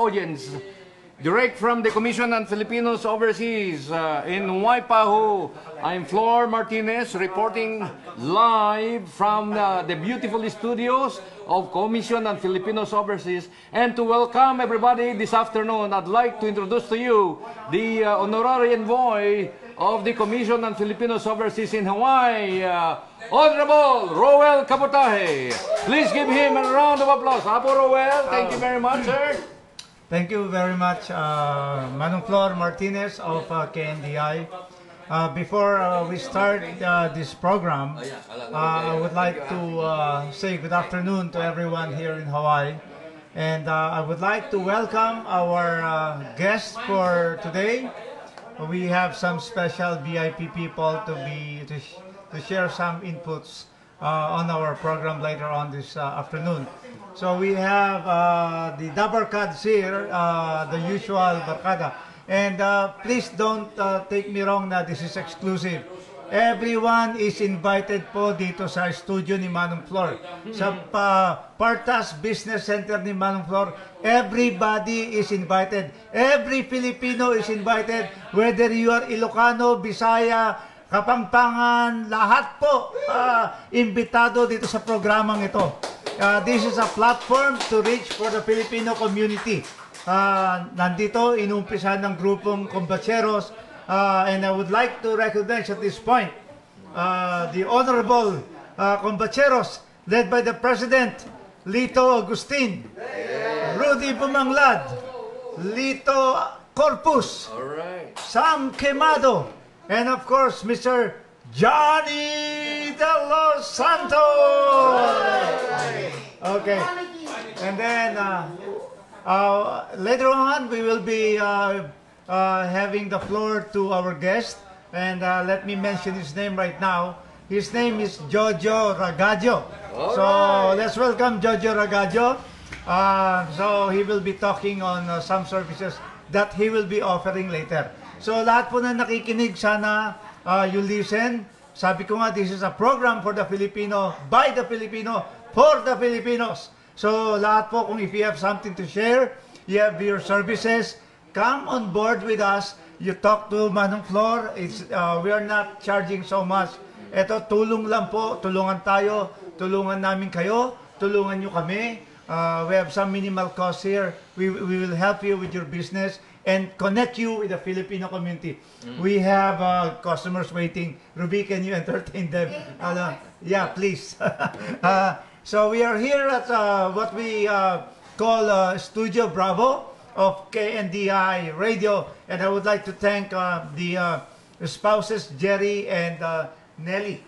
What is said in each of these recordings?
audience. Direct from the Commission on Filipinos Overseas in Waipahu, I'm Flor Martinez reporting live from the beautiful studios of Commission on Filipinos Overseas. And to welcome everybody this afternoon, I'd like to introduce to you the honorary envoy of the Commission on Filipinos Overseas in Hawaii, Honorable Roel Kabutahe. Please give him a round of applause. Apo Roel, thank you very much, sir. Thank you very much, Manong Flor Martinez of KNDI. Before we start this program, I would like to say good afternoon to everyone here in Hawaii. And I would like to welcome our guests for today. We have some special VIP people to share some inputs on our program later on this afternoon. So we have the Dabarkads here, the usual Barkada. And please don't take me wrong na this is exclusive. Everyone is invited po dito sa studio ni Manong Flor. Sa Partas Business Center ni Manong Flor, everybody is invited. Every Filipino is invited. Whether you are Ilocano, Bisaya, Kapampangan, lahat po imbitado dito sa programang ito. This is a platform to reach for the Filipino community. Nandito, inumpisahan ng grupong Combacheros, and I would like to recognize at this point the Honorable Combacheros, led by the President, Lito Agustin, Rudy Bumanglad, Lito Corpus, Sam Quemado, and of course, Mr. Johnny De Los Santos. Okay, and then later on we will be having the floor to our guest, and let me mention his name right now. His name is Jojo Ragaggio. So let's welcome Jojo Ragaggio. So he will be talking on some services that he will be offering later. So lahat po na nakikinig, sana you listen. Sabi ko nga, this is a program for the Filipino, by the Filipino, for the Filipinos. So lahat po, kung if you have something to share, you have your services, come on board with us. You talk to Manong Flor. We are not charging so much. Ito, tulong lang po. Tulungan tayo. Tulungan namin kayo. Tulungan nyo kami. We have some minimal costs here. We will help you with your business and connect you with the Filipino community. We have customers waiting. Ruby, can you entertain them? Yeah, please. So we are here at what we call Studio Bravo of KNDI Radio, and I would like to thank the spouses Jerry and Nelly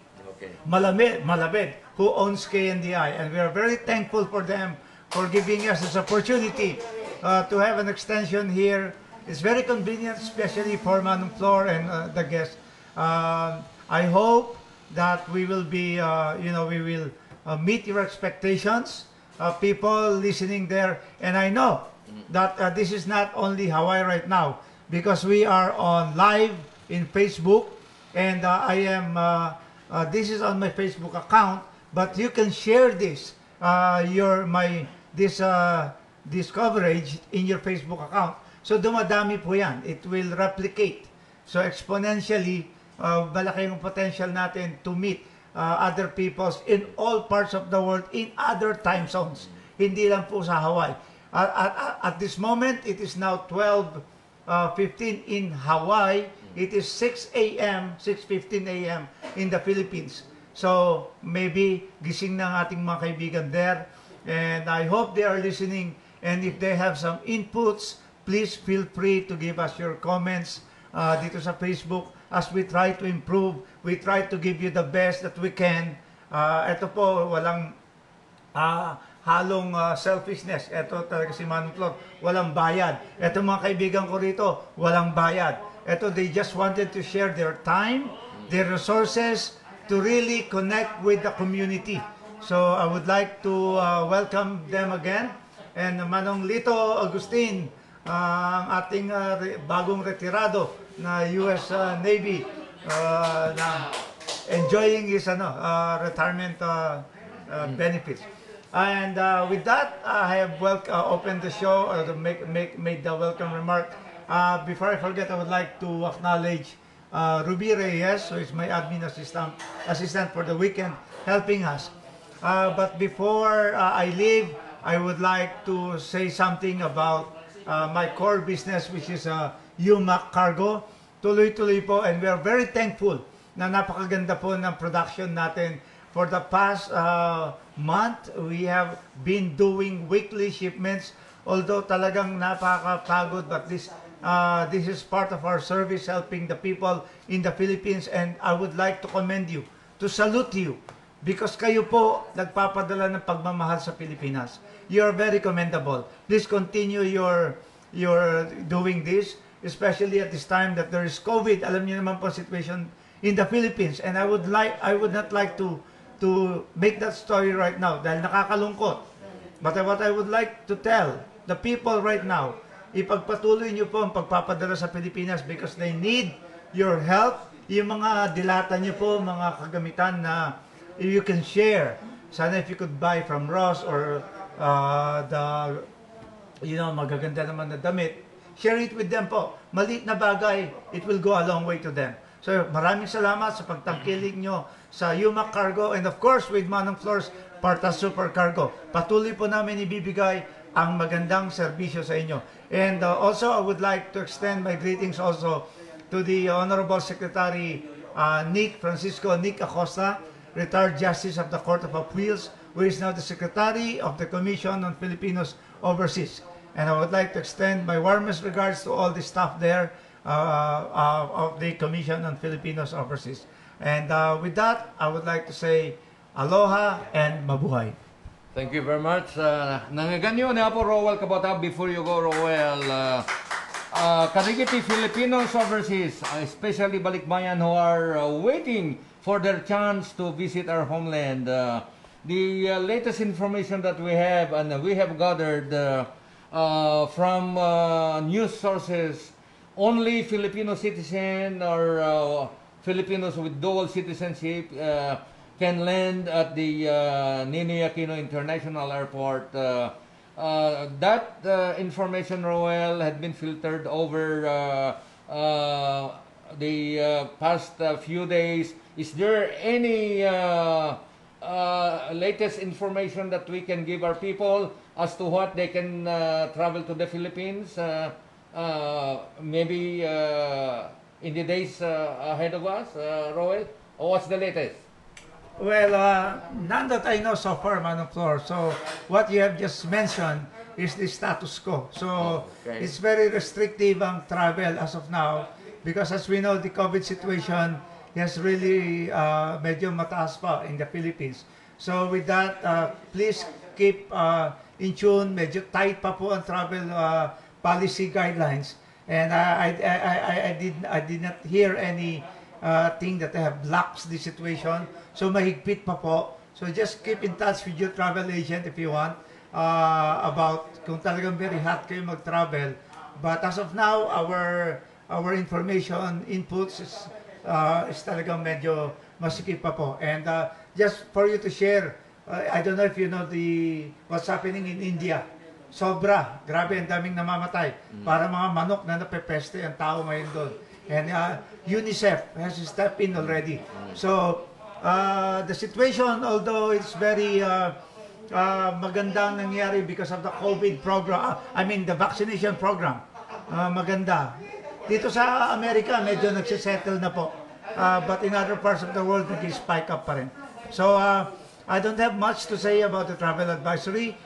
Malabed, who owns KNDI, and we are very thankful for them for giving us this opportunity to have an extension here. It's very convenient, especially for Manong Flor and the guests. I hope that we will be, we will meet your expectations, people listening there. And I know that this is not only Hawaii right now, because we are on live in Facebook, and this is on my Facebook account, but you can share this, this coverage in your Facebook account. So dumadami po yan. It will replicate. So exponentially, malaki yung potential natin to meet other peoples in all parts of the world, in other time zones. Hindi lang po sa Hawaii. At this moment, it is now 12:15 in Hawaii. It is 6 a.m., 6:15 a.m. in the Philippines. So maybe gising na ang ating mga kaibigan there. And I hope they are listening. And if they have some inputs, please feel free to give us your comments dito sa Facebook as we try to improve. We try to give you the best that we can. Ito po, walang halong selfishness. Ito talaga si Manong Flor, walang bayad. Ito mga kaibigan ko rito, walang bayad. Ito, they just wanted to share their time, their resources, to really connect with the community. So I would like to welcome them again. And Manong Lito Agustin, ang ating bagong retirado na US Navy, na enjoying his retirement benefits. And with that, I have opened the show, made the welcome remark. Before I forget, I would like to acknowledge Ruby Reyes, who is my admin assistant for the weekend, helping us. But before I leave, I would like to say something about my core business, which is UMAC Cargo. Tuloy-tuloy po, and we are very thankful na napakaganda po ng production natin. For the past month, we have been doing weekly shipments, although talagang napakapagod, but this is part of our service, helping the people in the Philippines, and I would like to commend you, to salute you, because kayo po nagpapadala ng pagmamahal sa Pilipinas. You are very commendable. Please continue your doing this, especially at this time that there is COVID. Alam niyo naman po situation in the Philippines, and I would not like to make that story right now dahil nakakalungkot. But what I would like to tell the people right now, ipagpatuloy niyo po ang pagpapadala sa Pilipinas because they need your help. Yung mga dilata niyo po, mga kagamitan na you can share. Sana if you could buy from Ross or magaganda naman na damit, share it with them po. Maliit na bagay, it will go a long way to them. So maraming salamat sa pagtangkilik nyo sa UMAC Cargo, and of course with Manong Flores Parta Super Cargo. Patuloy po namin ibibigay ang magandang serbisyo sa inyo. And also I would like to extend my greetings also to the Honorable Secretary Nick Acosta, retired Justice of the Court of Appeals, who is now the Secretary of the Commission on Filipinos Overseas. And I would like to extend my warmest regards to all the staff there of the Commission on Filipinos Overseas. And with that, I would like to say aloha and mabuhay. Thank you very much. Nangaganyo na po, Rowell Kabata. Before you go, Rowell, Karigiti Filipinos Overseas, especially Balikbayan who are waiting for their chance to visit our homeland. The latest information that we have and we have gathered from news sources, only Filipino citizen or Filipinos with dual citizenship can land at the Ninoy Aquino International Airport. That information, Roel, had been filtered over the past few days. Is there any latest information that we can give our people as to what they can travel to the Philippines, maybe in the days ahead of us, Roel? Or what's the latest? Well, none that I know so far, Manong Flor. So what you have just mentioned is the status quo. So Okay. it's very restrictive ang travel as of now because as we know, the COVID situation has really medyo mataas pa in the Philippines. So with that, please keep in tune. Medyo tight pa po ang travel policy guidelines. And I did not hear any thing that have laxed the situation. So mahigpit pa po. So just keep in touch with your travel agent if you want about kung talagang very hot kayo mag-travel. But as of now, our information inputs is talagang medyo masikip pa po. And just for you to share, I don't know if you know what's happening in India. Sobra, grabe, ang daming namamatay. Para mga manok na napepeste ang tao ngayon doon. And UNICEF has stepped in already. So, the situation, although it's very magandang nangyari because of the COVID program, the vaccination program, maganda. Dito sa Amerika, medyo nagsisettle na po. But in other parts of the world, nag-spike up pa rin. So, I don't have much to say about the travel advisory.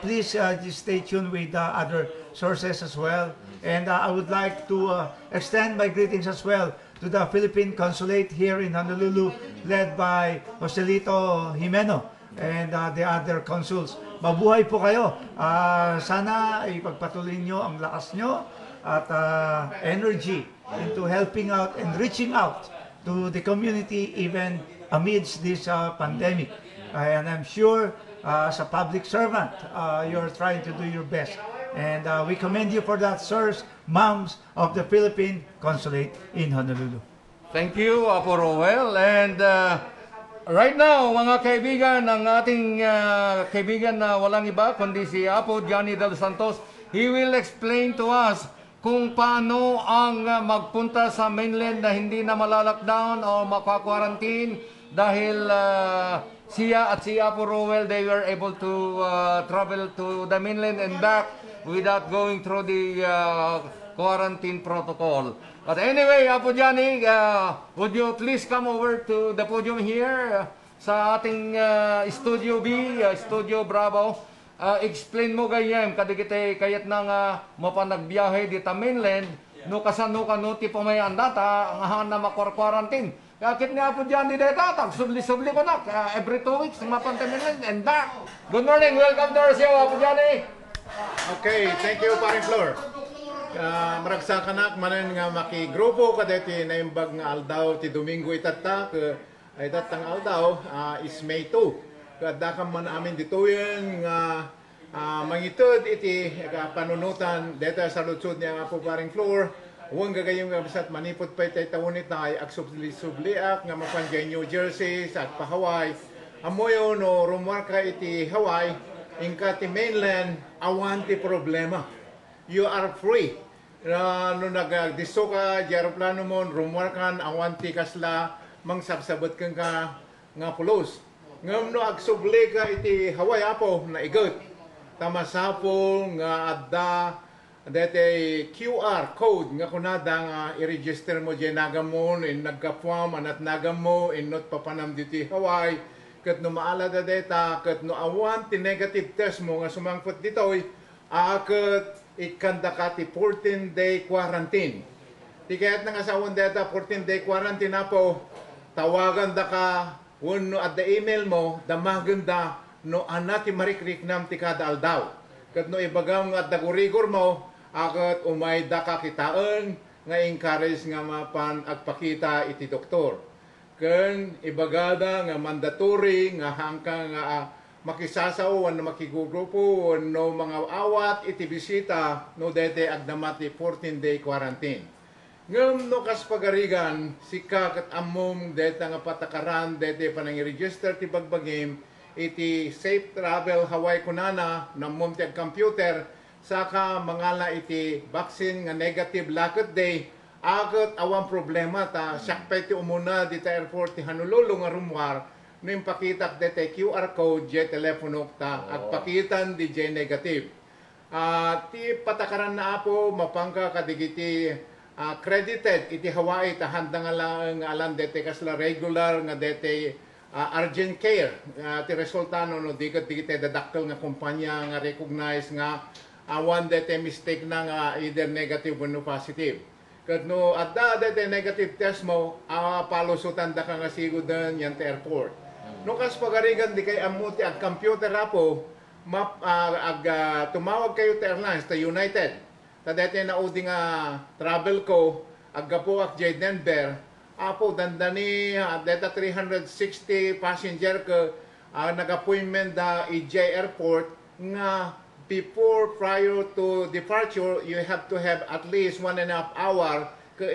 Please just stay tuned with other sources as well. And I would like to extend my greetings as well to the Philippine Consulate here in Honolulu, led by Joselito Jimeno and the other consuls. Mabuhay po kayo. Sana ipagpatuloy nyo ang lakas nyo at energy into helping out and reaching out to the community even amidst this pandemic. And I'm sure as a public servant, you're trying to do your best. And we commend you for that, sirs, moms of the Philippine Consulate in Honolulu. Thank you, Apo Roel. And Right now, mga kaibigan, ang ating kaibigan na walang iba, kundi si Apo Johnny Del Santos, he will explain to us kung paano ang magpunta sa mainland na hindi na malalockdown o makwa-quarantine dahil siya at si Apo Rowell, they were able to travel to the mainland and back without going through the quarantine protocol. But anyway, Apo Johnny, would you please come over to the podium here sa ating Studio B, Studio Bravo. Explain mo gayem, kadigite kayat na nga mapanagbiyahe dita mainland, no kasano ka no tipo may andata, nga na makor-quarantine. Kakit ni Apo Johnny deta, tag subli-subli ko na, every 2 weeks, mapanta mainland and back. Good morning, welcome to our show, Apo Johnny. Okay, thank you, Paring Flor. Maragsa kanak manan nga makigrupo kadeti na imbag nga aldaw ti Domingo itatta ay tatang aldaw is May 2. Kada ka man amin dituyen nga mangitod iti panunutan deta sa lutsod niya nga po Paring Flor. Huwag gagayong kabisat manipot pa itay tawunit na ay aksubli-subliak nga mapanjay New Jersey sa pa Hawaii. Amoyo no rumwarka iti Hawaii, inka ti mainland awan ti problema. You are free. No nagdiso ka, di aeroplano mo, rumwarkan, awan ti kasla, mangsabsabot kang ka nga pulos. Ngam no agsubli ka iti Hawaii apo na igot. Tamasapo nga adda dete QR code nga kunada nga i-register mo di nagamon in nagkapwam anat nagamo in not papanam diti Hawaii ket no maala da data ket no awan ti negative test mo nga sumangpot ditoy ket ikanda ka ti 14-day quarantine. Ti kayat nga asawon data 14-day quarantine na po tawagan da ka no at the email mo damagan da no anati marikriknam ti kada aldaw. Ket no ibagaw nga at dagurigor mo akat umay da ka kitaan nga encourage nga mapan agpakita iti doktor. Ken ibagada nga mandatory nga hangka nga makisasaw no makigugrupo no mga awat iti bisita no dete agdamati 14-day quarantine. Ngem no kas pagarigan sika ket ammom deta nga patakaran dete panang-register ti bagbagim iti safe travel Hawaii kunana nammom ti computer saka mangala iti vaccine nga negative lakot day agot awang problema ta sakpay ti umuna dita airport ti Honolulu nga rumwar no impakitak dete QR code je telepono ta agpakitan di je negative. Ti patakaran na apo mapangka kadigiti credited iti Hawaii ta handa nga lang alam dete kasla regular nga dete urgent care ti resultano no diket digite dadakkel nga kumpanya nga recognize nga awan dete mistake na nga either negative or no positive. Ket no adda dete negative test mo palusutan da ka nga sigudan yan ti airport. No kas pagarigan di kay amuti ag computer apo tumawag kayo ti airlines ta United. Ta dete na udi nga travel ko aggapo ak J Denver apo dandani data 360 passenger ka nag-appointment da EJ airport nga before prior to departure you have to have at least 1.5 hour ka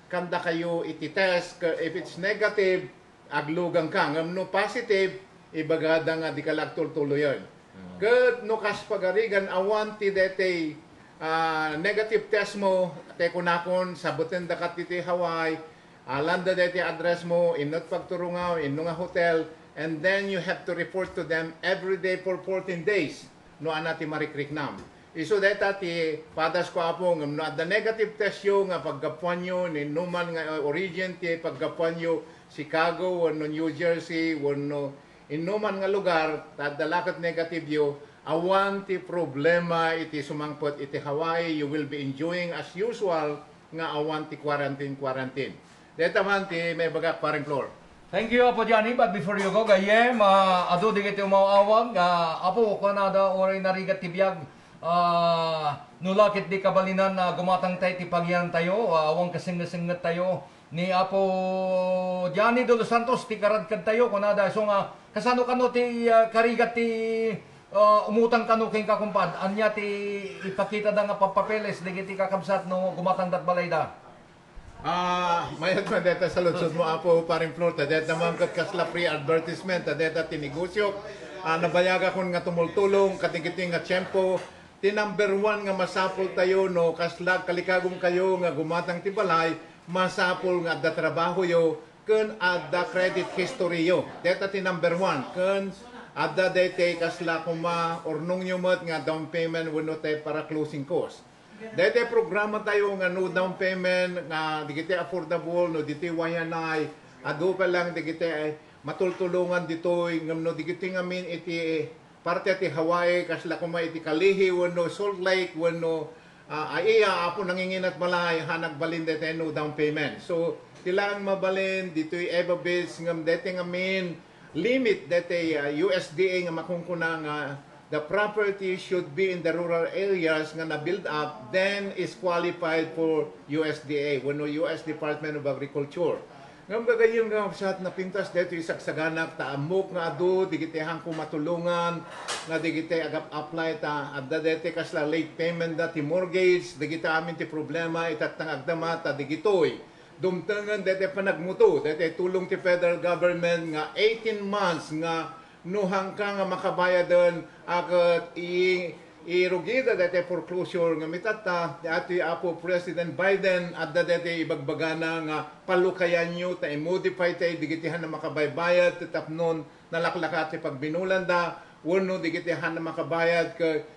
kanda kayo iti test ka if it's negative aglugang ka ngam no positive ibagada nga di ka lagtultuloy yon. Ket no kas pagarigan awan ti dete negative test mo te kunakon sabuten da kat iti Hawaii landa dete address mo inot pagturungaw inno nga hotel and then you have to report to them every day for 14 days no anati marikriknam. Iso deta ti padas ko apo ngam no the negative test yo nga paggapuan yo ni numan nga origin ti paggapuan yo Chicago no New Jersey no inuman nga lugar tadalakat negative yo awan ti problema iti sumangpot iti Hawaii you will be enjoying as usual nga awan ti quarantine. Deta man ti may bagak Paring Flor. Thank you, Apo Johnny. But before you go, gayem, ado di kiti umawawag, Apo, kanada oray narigat ti biyag, nulakit di kabalinan na gumatang tayo ti pagyan tayo, awang kasing-singat tayo, ni Apo Johnny de los Santos, ti karadkad tayo, kanada, so nga, kasano kano ti karigat ti umutang kano king kakumpad, anya ti ipakita da nga papapeles, di kiti kakabsat no gumatang dat balay da. Mayat man deta sa lunsod mo apo paring floor ta deta man kat kasla free advertisement ta deta tinegosyo nabayaga kon nga tumultulong katigiti nga tiyempo ti number 1 nga masapol tayo no kasla kalikagom kayo nga gumatang ti balay masapol nga adda trabaho yo ken adda credit history yo deta ti number 1 ken adda dete kasla kuma ornong nyo mat nga down payment wenno tay para closing cost. Dete programa tayo nga no down payment nga digiti affordable no diti wayanay adu pa lang digiti matultulungan ditoy ngam no digiti ngamin iti parte ti Hawaii kasla kuma iti Kalihi wenno Salt Lake wenno aiya apo nanginginat balay hanag balin dete no down payment. So tilaan mabalin ditoy eva bills ngam dete ngamin limit dete USDA nga makungkuna nga the property should be in the rural areas nga na-build up, then is qualified for USDA, wano US Department of Agriculture. Ngam gagayon nga sa na pintas dito isagsaganak ta amok nga adu digitehang ko matulungan nga digite agap apply ta adda dete kasla late payment da ti mortgage digita amin ti problema itatang agdama ta digitoy dumtengan dete panagmuto dete tulong ti federal government nga 18 months nga nuhang ka nga makabayadon agat irugida dete foreclosure nga mitata ati apo President Biden adda dete ibagbagana nga palukayan nyo ta i-modify tay digitihan na makabaybayad tapnon nalaklakat ti pagbinulanda wenno digitihan na makabayad ke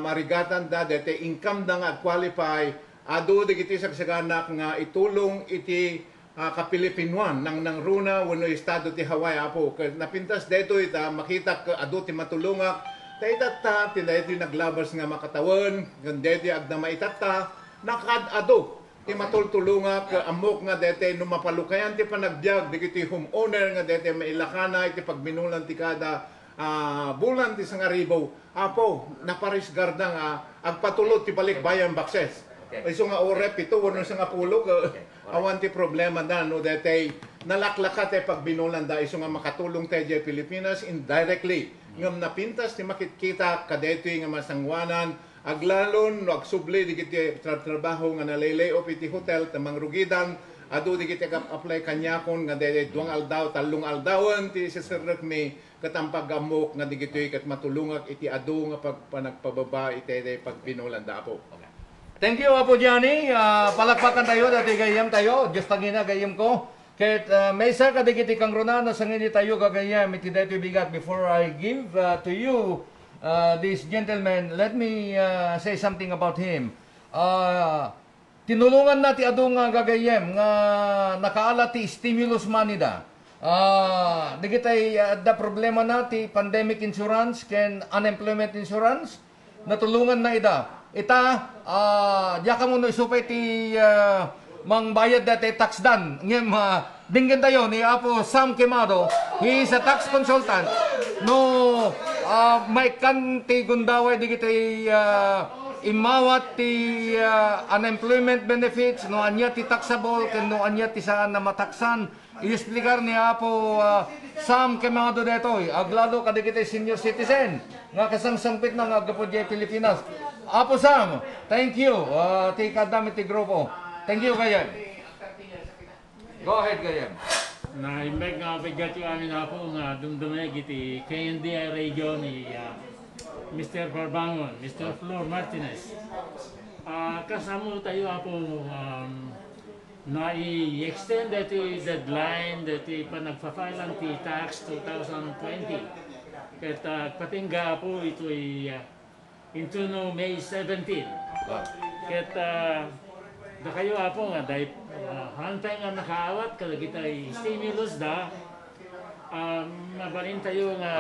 marigatan da dete income da nga qualify adu digiti sagsaganak nga itulong iti kapilipinuan nang runa wano estado ti Hawaii apo napintas deto ita makita ka adu ti matulungak ta itata ti deti naglabas nga makatawan gandeti agda maitata nakad adu ti matultulungak amok nga dete no mapalukayan ti panagbiag digiti homeowner nga dete mailakana iti pagbinulan ti kada bulan ti sangaribo apo naparisgarda nga agpatulot ti balikbayan bakses. Iso nga orep ito wano sa nga pulo awan ti problema da no dete nalaklaka te pagbinulan da iso nga makatulong tayo di Pilipinas indirectly ngam napintas ti makikita kadето nga masangwanan aglalon no agsubli digiti trabaho nga nalaylay op iti hotel tamang rugidan adu digiti apply kanyakon nga dede duang aldaw talong aldawon ti sisirrek mi katampag amok nga digiti kat matulungak iti adu nga pagpanagpababa iti pagbinulan da po. Thank you, Apo Johnny. Palakpakan tayo, dati gayam tayo. Diyos tangina gayam ko. Kahit may isa kadikiti kang runana sa ngini tayo gagayam. Iti dito bigat. Before I give to you this gentleman, let me say something about him. Tinulungan nati adong gagayam nga nakaalati stimulus money da. Digitay da problema nati pandemic insurance ken unemployment insurance. Natulungan na ida. Ita, diya ka muna isupay ti mang bayad dati tax dan. Ngayon, binggan tayo ni Apo Sam Quemado. He is a tax consultant. No, may kan ti gundaway di kita imawat ti unemployment benefits, no anya ti taxable, ken no anya ti saan na mataksan. I-explicar ni Apo Sam Quemado detoy. Aglalo ka di kita senior citizen. Nga kasangsangpit na nga agapod di Pilipinas. Apo Sam, thank you. Ti kadami ti grupo. Thank you Gayem. Go ahead Gayem. Na imbag nga bigat yung amin ako nga dumdumay iti KNDI radio ni Mr. Barbangon, Mr. Flor Martinez. Kasamo tayo ako na i-extend dati deadline dati pa nagpa-file ti tax 2020. Kaya patingga po ito ay into no May 17. Kaya da kayo apo nga dahil hantay nga nakaawat kada kita stimulus da mabalin tayo nga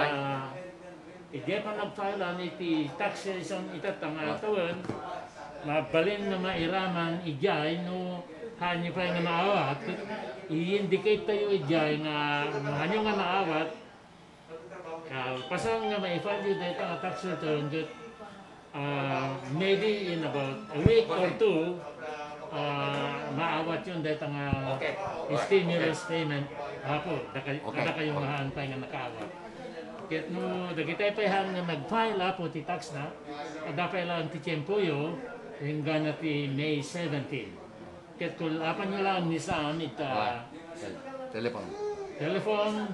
hindi pa nagfile iti tax season itatang taon mabalin na mairaman ijay no hanyo pa nga naawat i-indicate tayo ijay nga hanyo nga naawat pasang nga ma-file yun dahil ang tax return maybe in about a week or two maawat yun dahil ang stimulus payment hapo kada kayong mahantay nga nakaawat kaya no dagitay pa yang nag-file hapo ti tax na dapay lang ti tiyempo yo hingga na ti May 17 ket kul apan nyo lang ni sa amit Telephone. telephone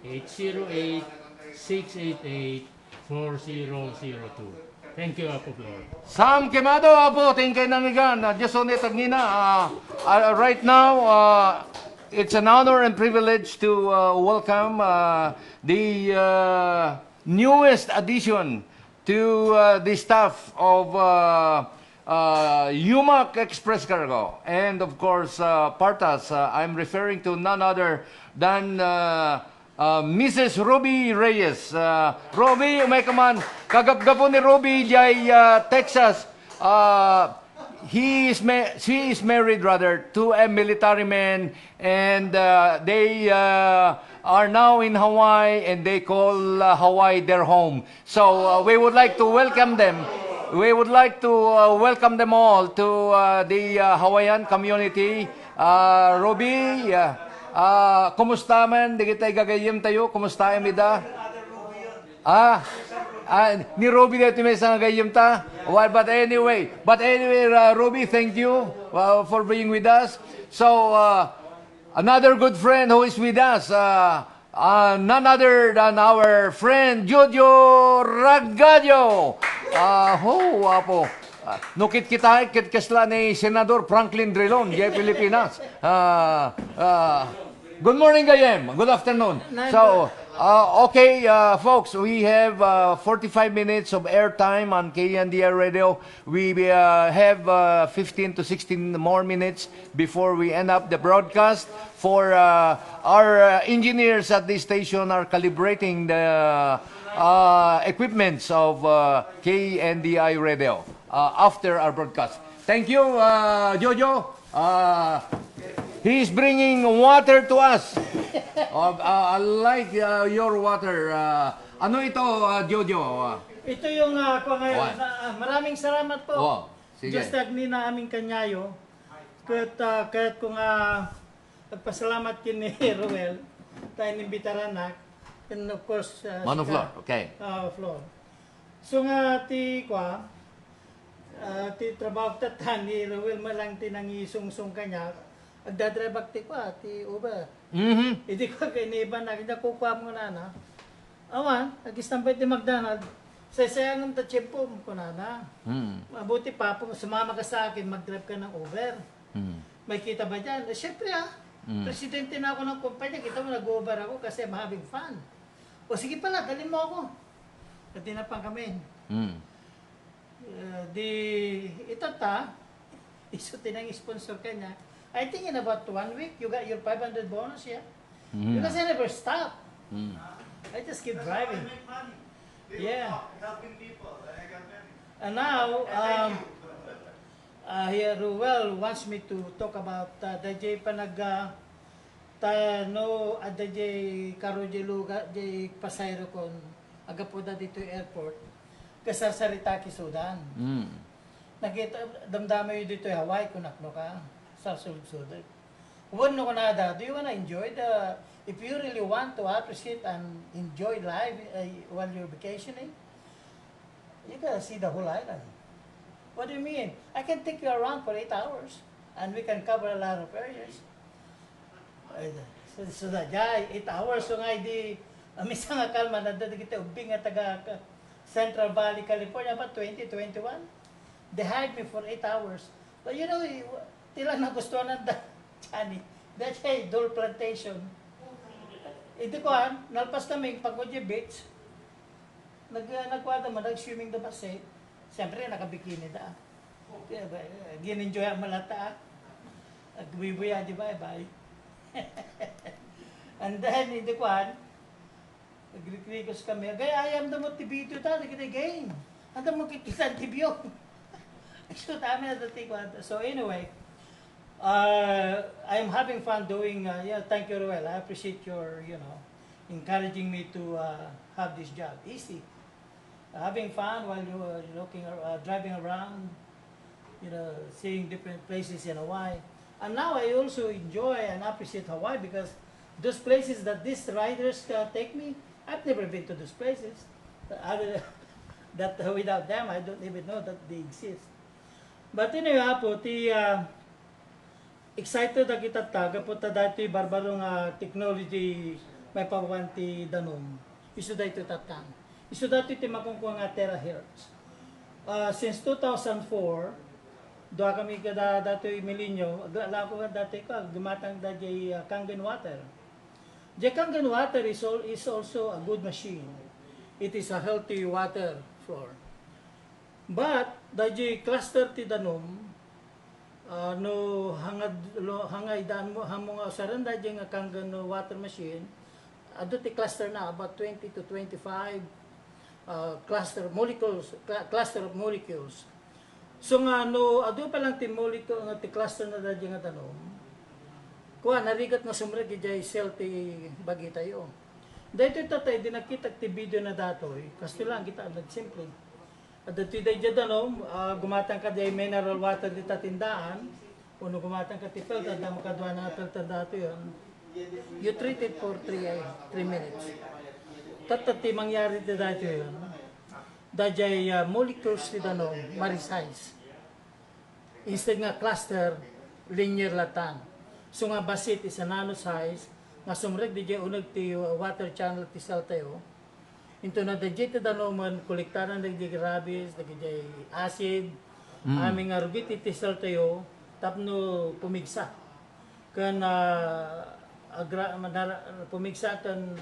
808-688-4002. Thank you, Apo Flor. Sam Quemado, Apo, tingkay nangigan. Just on it, Agnina. Right now, it's an honor and privilege to welcome the newest addition to the staff of UMAC Express Cargo. And of course, Partas, I'm referring to none other than Mrs. Ruby Reyes. Ruby, may kaman, kagapgapo ni Ruby jay Texas. She is married rather to a military man, and they are now in Hawaii, and they call Hawaii their home. So we would like to welcome them. We would like to welcome them all to the Hawaiian community. Ruby, kumusta man? Di kita gagayim tayo. Kumusta imida? Ni Ruby dito may isang gagayim ta. Well, but anyway, Ruby, thank you for being with us. So, another good friend who is with us, none other than our friend Jojo Ragadio. Apo. Nukit kita, kit kasla ni Senador Franklin Drilon, jay Pilipinas. Good morning, Gayem. Good afternoon. So, okay, folks, we have 45 minutes of airtime on KNDI Radio. We have 15 to 16 more minutes before we end up the broadcast. For our engineers at this station are calibrating the equipments of KNDI Radio after our broadcast. Thank you, Jojo. He's bringing water to us. I like your water. Ano ito, Jojo? Ito yung ako ngayon. Maraming salamat po. Oh, sige. Just ni na aming kanyayo. Kahit kung nagpasalamat kin ni Ruel, tayo nimbitaranak. And of course, Mano Flor, okay. Flor. So nga, ti trabaho tatan ni Ruel malang tinangisungsung kanya. Agdadrive ti ti Uber. Hindi ko kainiban na, kukuha mo na. Awan, nag-istampay ti McDonald. Sayang ng tachimpo mo ko na. Mabuti pa, sumama ka sa akin, mag-drive ka ng Uber. May kita ba dyan? Siyempre presidente na ako ng kumpanya, kita mo nag-Uber ako kasi I'm having fun. O sige pala, dalhin mo ako. At dinapang kami. Isuti ng sponsor kanya. I think in about 1 week, you got your 500 bonus, yeah? Because I never stop. I just keep driving. Yeah. Helping people. I got many. And now, here Ruel wants me to talk about DJ Panag DJ Karojiluga, DJ Pasayro kon agapoda dito airport kasasarita ki Sudan. Nakita damdama yun dito Hawaii kunakno ka sa sulod-sulod. Wano ko nada, do you wanna enjoy if you really want to appreciate and enjoy life while you're vacationing, you gotta see the whole island. What do you mean? I can take you around for 8 hours and we can cover a lot of areas. So that guy, 8 hours, so nga di, misang akalma na dito kita ubing nga taga Central Valley, California, about 2021. They hired me for 8 hours. But you know, tila na gusto na Johnny. That's a Dole Plantation. Ito ko nalpas kami Pagodje Beach. Nagkwada mo, nag-swimming da base. Siyempre, nakabikini da. Gin-enjoy ang malata. Nagbibuya, di ba? Bye. And then, ito ko nag-recreate kami. Gaya, ayam da mo tibito ta, nag-game. Anda mo kikisan tibyo. So, tama na dati ko. So, anyway, I'm having fun doing, thank you, Ruel. I appreciate your, encouraging me to have this job. Easy. Having fun while you're driving around, seeing different places in Hawaii. And now I also enjoy and appreciate Hawaii because those places that these riders take me, I've never been to those places. That without them, I don't even know that they exist. But anyway, po, excited na kita taga punta dati barbaro nga technology may pawanti danom. Isu dati tatang. Isu dati ti makungkuha nga TERAHERTZ. Since 2004, doa kami kada dati milenyo, lako ka dati ka gumatang dati Kangen water. The Kangen water is also a good machine. It is a healthy water floor. But dati cluster ti danom no hangay dan mo hamong usaran dati nga Kangen water machine. Ado ti cluster na about 20 to 25 cluster of molecules. So nga no ado pa lang ti molecule nga ti cluster na dadi nga tanom. Kuha narigat nga sumreg ijay cell ti bagi tayo. Dahito tatay di nakita ti video na datoy. Kasto lang kita nagsimple. At dati day danom gumatang ka di mineral water di tatindaan. Uno gumatang ka ti filter da makadwa na filter dato yon. You treat it for 3 minutes. Tatati mangyari ti dati yun. Dajay molecules ti danom marisize. Instead nga cluster, linear latan. So nga basit is a nano size, nga sumreg di jay unag ti water channel ti cell tayo. Into na dajay ti danoman, kolektaran di jay rabies, di jay acid, aming arbit ti cell tayo, tapno pumigsa. Kan pumigsa kan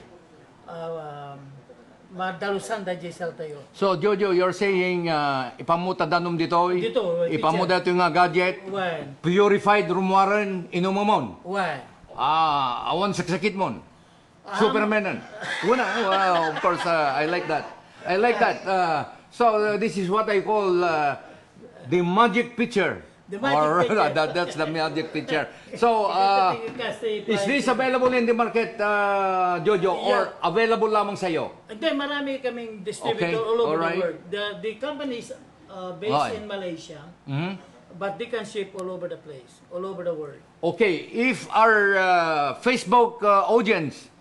madalusan da cell tayo. So Jojo, you're saying ipamuta danom ditoy? Dito, Ipamuta ito nga gadget? Wan. Purified rumwaran inumamon? Wan. Awan saksakit mon? Supermanan? Una, of course, I like that. I like that. So this is what I call the magic picture. The magic picture. That's the magic picture. So, is this available in the market, Jojo, or available lamang sa iyo? Hindi, marami kaming distributor Okay, all over alright. the world. The company is based in Malaysia, but they can ship all over the place, all over the world. Okay, if our Facebook audience,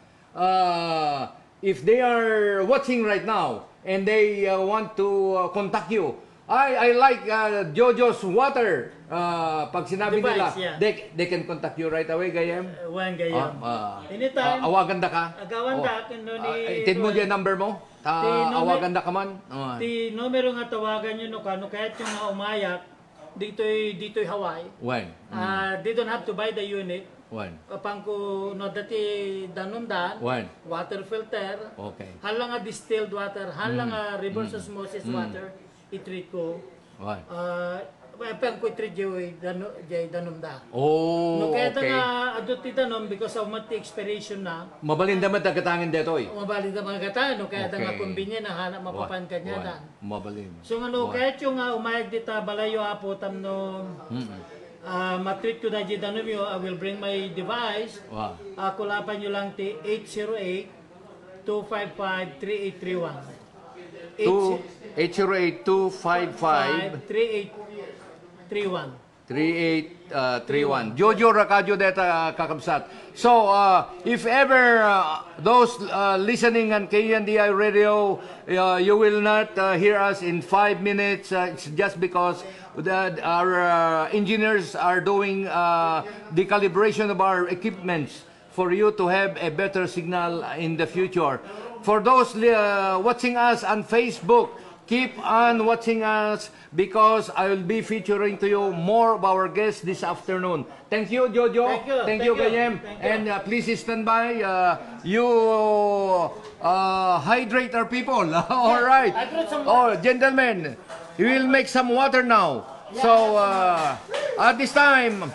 if they are watching right now and they want to contact you, I like Jojo's water. Pag sinabi Device, nila, yeah. they can contact you right away, Gayem. Wan gayam. Anytime. Awagan da ka. Agawan da, kano ni... Itid mo dyan number mo? Awagan da ka man? Ti numero nga tawagan nyo no kano kahit yung nga umayak dito'y Hawaii. When? They don't have to buy the unit. When? Kapang ko no dati danundan, When? water filter. Okay. Halang nga distilled water, halang nga reverse osmosis water, i-treat ko. When? Pang ko i-treat jay danunda. Oh, No kaya okay. nga adot ti danom because of mati expiration na. Mabalin damat ang katangin detoy. Mabali na mga kata, no kaya Okay. nga kumbinyan na hanap mapapan ka niya dan. Mabalin. So ano, kahit yung umayag dita balayo apo tam no matreat ko na dyan danom yo, I will bring my device. Wow. Kulapan nyo lang ti 808-255-3831. 808-255-3831. 3831. Jojo Rakadio deta kakabsat. So, if ever those listening on KNDI radio, you will not hear us in 5 minutes. It's just because our engineers are doing the calibration of our equipments for you to have a better signal in the future. For those watching us on Facebook, keep on watching us because I will be featuring to you more of our guests this afternoon. Thank you, Jojo. Thank you. Gayem. Thank you. And please stand by. You hydrate our people. All right. I brought some Oh, gentlemen, we will make some water now. So, at this time,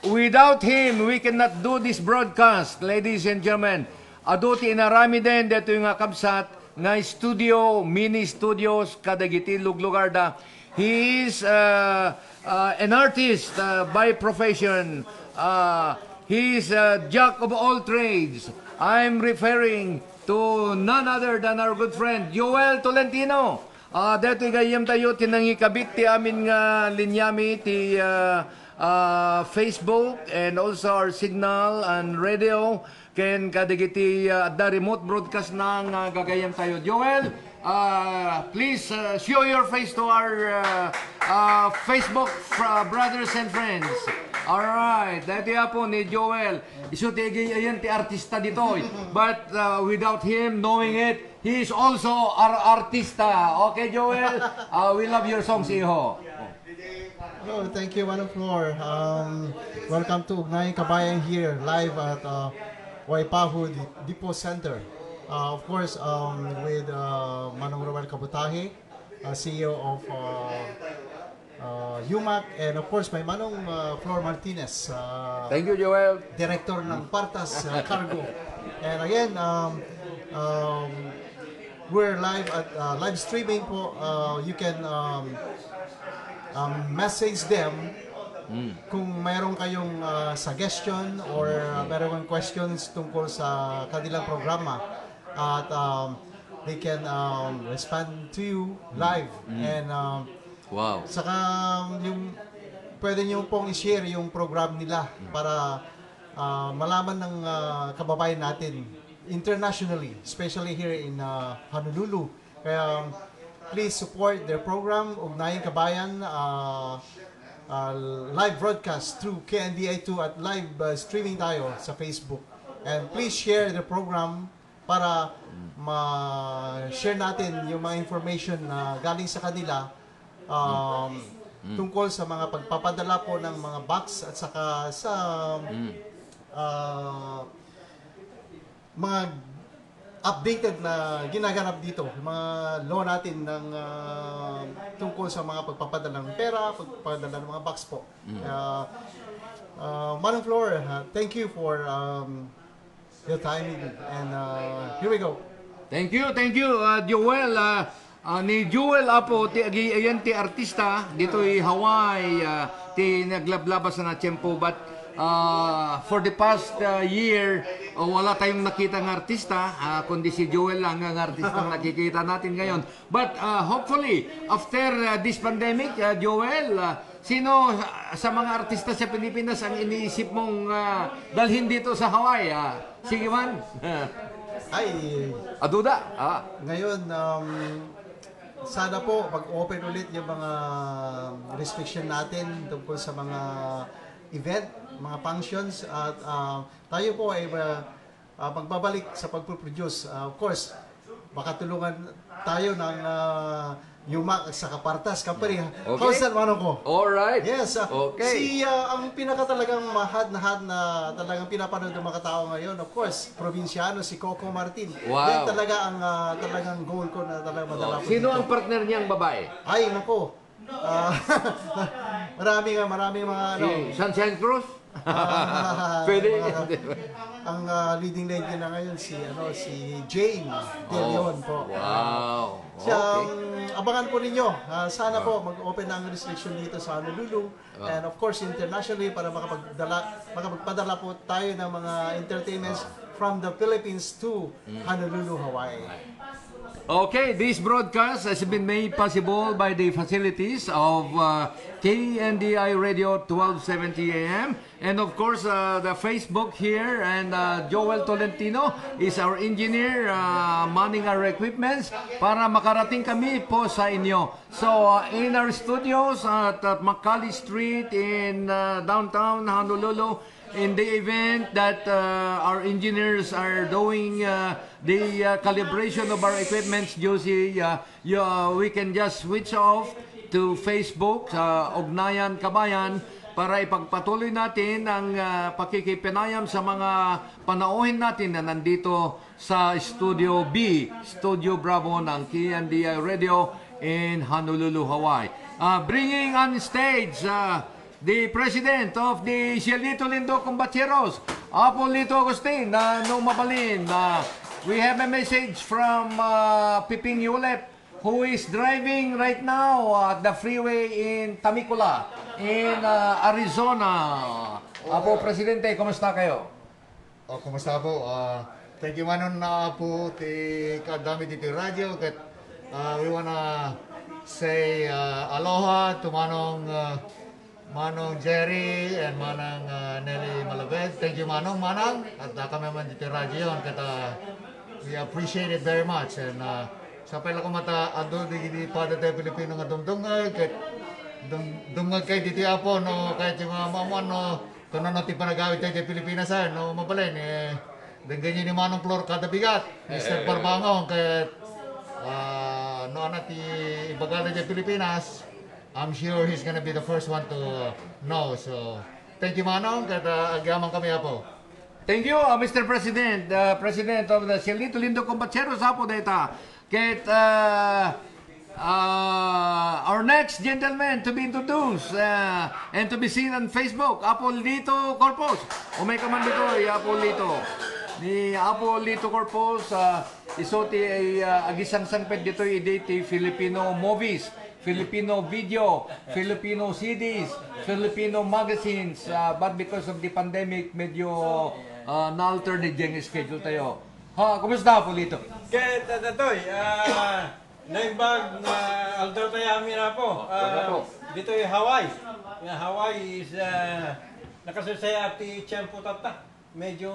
without him, we cannot do this broadcast, ladies and gentlemen. Aduti inarami din dito yung kabsat nga studio, mini studios, kadagiti lugar da. He is an artist by profession. He is a jack of all trades. I'm referring to none other than our good friend, Joel Tolentino. Dito gayem tayo tinangikabit ti amin nga linyami ti Facebook and also our signal and radio. Ken kadagiti the remote broadcast nang gagayem tayo. Joel, please show your face to our Facebook brothers and friends. Alright, dati po ni Joel. Iso tigay ayan ti artista dito. But without him knowing it, he is also our artista. Okay, Joel? We love your songs, Iho. Hello, thank you, Manong Floor. Welcome to Ugnayang Kabayan here, live at Waipahu Depot Center. Of course, with Manong Roel Kabutahe, CEO of UMAC, and of course, my Manong Flor Martinez, Thank you, Joel. Director ng Partas Cargo. And again, we're live at live streaming po. You can message them kung mayroon kayong suggestion or mayroon kayong questions tungkol sa kanilang programa, at they can respond to you live. And Wow. saka yung pwede nyo pong i-share yung program nila para malaman ng kababayan natin internationally, especially here in Honolulu. Kaya please support their program, Ugnayang Kabayan, live broadcast through KNDI 2 at live streaming tayo sa Facebook. And please share the program para ma-share natin yung mga information na galing sa kanila tungkol sa mga pagpapadala po ng mga box at saka sa mga updated na ginaganap dito, mga law natin ng tungkol sa mga pagpapadala ng pera, pagpapadala ng mga box po. Manong Flor, thank you for your time, and here we go. Thank you, Joel. Ni Joel apo ti ayan ti artista dito i Hawaii, ti naglablabas na tiyempo, but for the past year wala tayong nakita ng artista, kundi si Joel lang ang artista na nakikita natin ngayon. But hopefully after this pandemic, Joel, sino sa mga artista sa Pilipinas ang iniisip mong dalhin dito sa Hawaii? Sige man. Ay, Aduda. ngayon, sana po mag-open ulit yung mga restriction natin tungkol sa mga event, mga functions, at tayo po ay magbabalik sa pagpuproduce. Of course, baka tulungan tayo ng UMAC sa Kapartas Company. Okay. How's that, Manong ko? Alright. Yes, Okay. ang pinaka talagang mahad na talagang pinapanood ng mga tao ngayon, of course, probinsyano, si Coco Martin. Wow. Yan talaga ang talagang goal ko na talagang madala po Sino dito. ang partner niyang babae? Ay, nako. Maraming mga ano. Si Sunshine Cruz? Pwede. Ang leading lady na ngayon si Jane De Leon po. Wow. Siya, Okay. abangan po ninyo. Sana po mag-open na ang restriction dito sa Honolulu. And of course, internationally, para makapagpadala po tayo ng mga entertainments from the Philippines to Honolulu, Hawaii. Okay, this broadcast has been made possible by the facilities of KNDI Radio 1270 AM, and of course the Facebook here, and Joel Tolentino is our engineer manning our equipments para makarating kami po sa inyo. So in our studios at Macaulay Street in downtown Honolulu, in the event that our engineers are doing the calibration of our equipments, Josie, we can just switch off to Facebook, Ugnayan Kabayan, para ipagpatuloy natin ang pakikipinayam sa mga panauhin natin na nandito sa Studio B, Studio Bravo ng KNDI Radio in Honolulu, Hawaii. Bringing on stage the President of the Cielito Lindo Combacheros, Apolito Agustin, no mabalin. We have a message from Piping Yulep, who is driving right now at the freeway in Tamikula, in Arizona. Apo, Presidente, kumusta kayo? Kumusta po? Thank you manon na po ti kadami dito radio. Kat we wanna say aloha to Manong Jerry and Manang Nelly Malabed. Thank you Manong. At kami man dito radio. Kat we appreciate it very much. And sa pala ko mata ado di pada tayo Pilipino nga dumdungay. Kat Dungag kay dito apo no kahit yung mga mamuan no kung ano ti panagawid tayo sa Pilipinas no mabalay ni ganyan ni Manong Flor kada bigat Mr. Barbangong kay no ana ti ibagala sa Pilipinas. I'm sure he's gonna be the first one to know. So thank you Manong kada agyaman kami apo. Thank you, Mr. President, President of the Cielito Lindo Compacheros Apo Data. Get our next gentleman to be introduced and to be seen on Facebook, Apolito Corpus. Umay ka man dito, Apolito. Ni Apolito Corpus, isoti ay agisang sangped dito i-date Filipino movies, Filipino video, Filipino CDs, Filipino magazines. But because of the pandemic, medyo na-alter ni Jeng schedule tayo. Ha, kumusta Apolito? Kaya tatoy, naimbag na aldaw tayo amin na po. Dito yung Hawaii. Yung Hawaii is nakasasaya at tiyempo tata. Medyo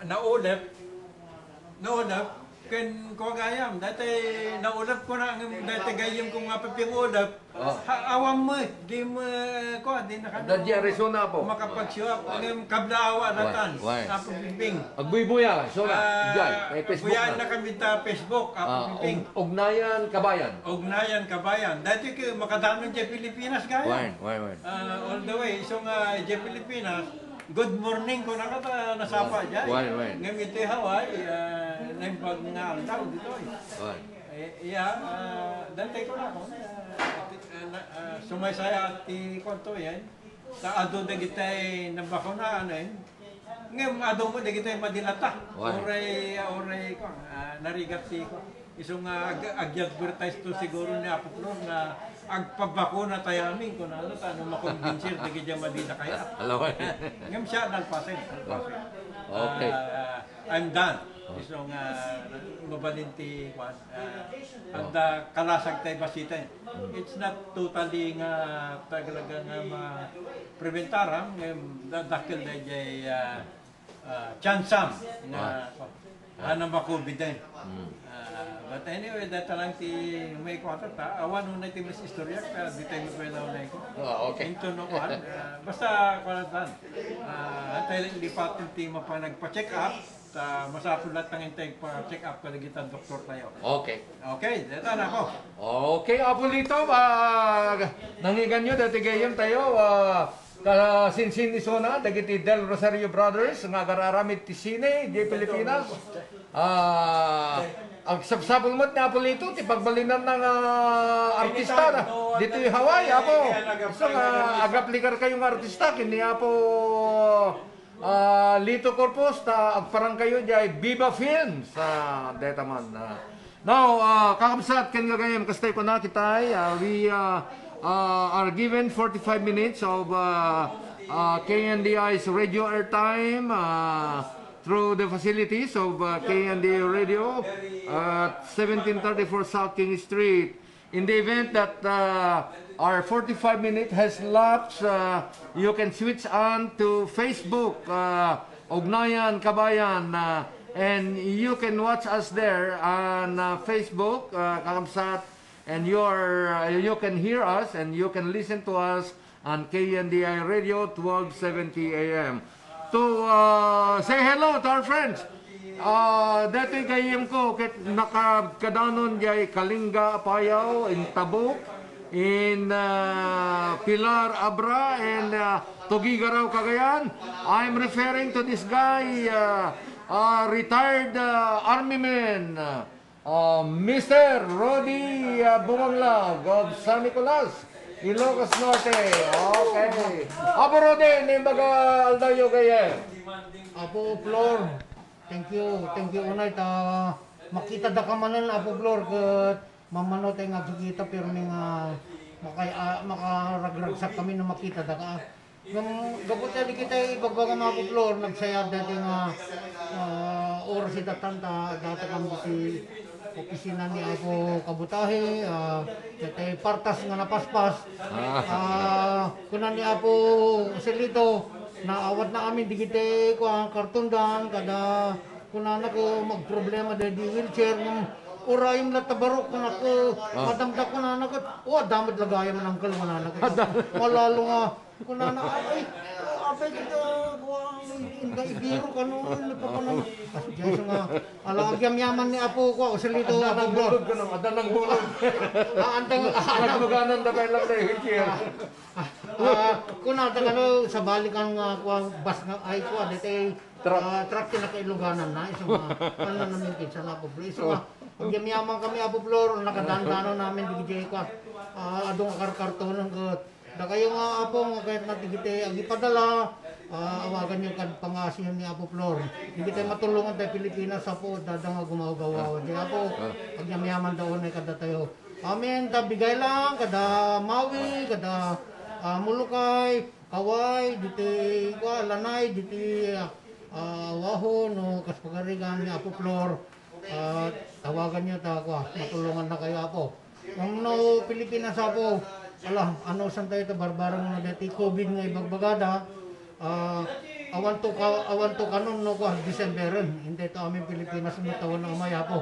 naulap. Kung kagayam, dati naulap ko na, dati gayam ko nga paping ulap. Awam mo, di mo, di Dadya Arizona po. makapag-siwap. Ang kablaawa natan, Why? Apo Bimbing. Agbuy-buya, so na, may Facebook Buyan na. na kami ta Facebook, Apo Bimbing. Ugnayan, Kabayan. Ugnayan, kabayan. Dati ko makadanon dyan Pilipinas gaya. Why? All the way, so nga dyan Pilipinas, good morning ko nakata nasapa dyan. Why? Ngayon ito yung Hawaii, naimbag nga aldaw dito eh. Dati ko na ako, sumaysaya at ikonto yan. Sa adon na kita nabakunaan eh. Ngayon adon mo na kita madilata. Oray ko, narigat si ko. Isong ag-advertise to siguro ni Apo Flor na agpabakuna tayo amin kung ano makonvinsir na kita madila kaya. Ngayon siya nalpasin. Okay. I'm done. Isong mabalinti kwan. Ang kalasag tayo basita. It's not totally nga talaga nga ma-preventaram. Dakil na jay chansam na makubid din. But anyway, data lang ti may kwata ta. Awan nung na ti mas istorya kaya di tayo magpwede na ito. Okay. Into no kwan. Basta kwanatan. Antay lang di pa ti mapanagpa-check up. Masapul lahat ng intake pa check up kaligitan doktor tayo. Okay. Okay, dito na ako. Okay, Apolito, nangigan nyo, dati gayon tayo, sinsin ni Sona, dagiti Del Rosario Brothers, nga gararamit ti Sine, di Pilipinas. Ang sapsapul mo ni Apolito, ti pagbalinan ng artista na, dito yung Hawaii, Apo. So, agaplikar kayong artista, kini Apo, Lito Corpus, agparang kayo dyan, Viva Films, deta man. Now, kakabsat, kanilagayam, kastay ko na kitay, we are given 45 minutes of KNDI's radio airtime through the facilities of KNDI Radio at 1734 South King Street. In the event that our 45 minutes has lapsed, you can switch on to Facebook, Ugnayan Kabayan, and you can watch us there on Facebook, Kakamsat, and you can hear us and you can listen to us on KNDI Radio 1270 AM. To say hello to our friends. Dati gayem ko ket nakakadanon jay Kalinga Apayaw in Tabuk, in Pilar Abra, and Tugigaraw Cagayan. I'm referring to this guy, retired army man, Mr. Rodi Bumanglag of San Nicolas, Ilocos Norte. Okay. Apo Rodi, nimbaga aldayo kayo. Apo Flor, thank you unay ta makita da kamanan Apo Flor ket mamano tay nga kita pero nga makaragragsak kami na makita da ka. Gabot na di kita ibagbaga mga Apo Flor nagsayad dati nga oras itatanta dati kami si opisina ni Apo Kabutahe, dati partas nga napaspas. Kunan ni Apo Selito naawat na kami digite ko ang kartundan kada kunan ako magproblema dahil di wheelchair urayom na tabarok ko na ko, madamda ko na nagot. Damad lagaya man ang kalwa na nagot. Malalo nga, kung na ay, apay kita, hindi ibiro ka noon, napapanang. Kasi Diyos nga, alagyam yaman ni Apo ko, usalito Apo Flor. Adan ng bulog. Antang, Nagmaganan na kayo lang na yung kung natin sa balikan nga bas nga ay ko, dito truck na kailuganan na, isang mga namin sa Apo Flor. Isang mga, pag-yaman kami Apo Flor, nakadaan-dano namin, digijay ko, adong karkartonan ko. Da kayo nga Apo, kahit natin kita ang ipadala, awagan yung pangasihan ni Apo Flor. Hindi tayo matulungan tayo Pilipinas Apo, dadang gumagawa. Hindi Apo, pag-yaman daw na kada tayo. Amen, tabigay lang, kada Maui, kada Mulukay, Kaway, diti Lanay, diti Wahon, o Kaspagarigan ni Apo Flor. Tawagan niyo ta ako, matulungan na kayo Apo. Kung no Pilipinas Apo, ano san tayo ito, barbarang na dati COVID nga ibagbagada, awan to kanon no ko Decemberon, hindi ito amin Pilipinas ng tawon ng amay Apo.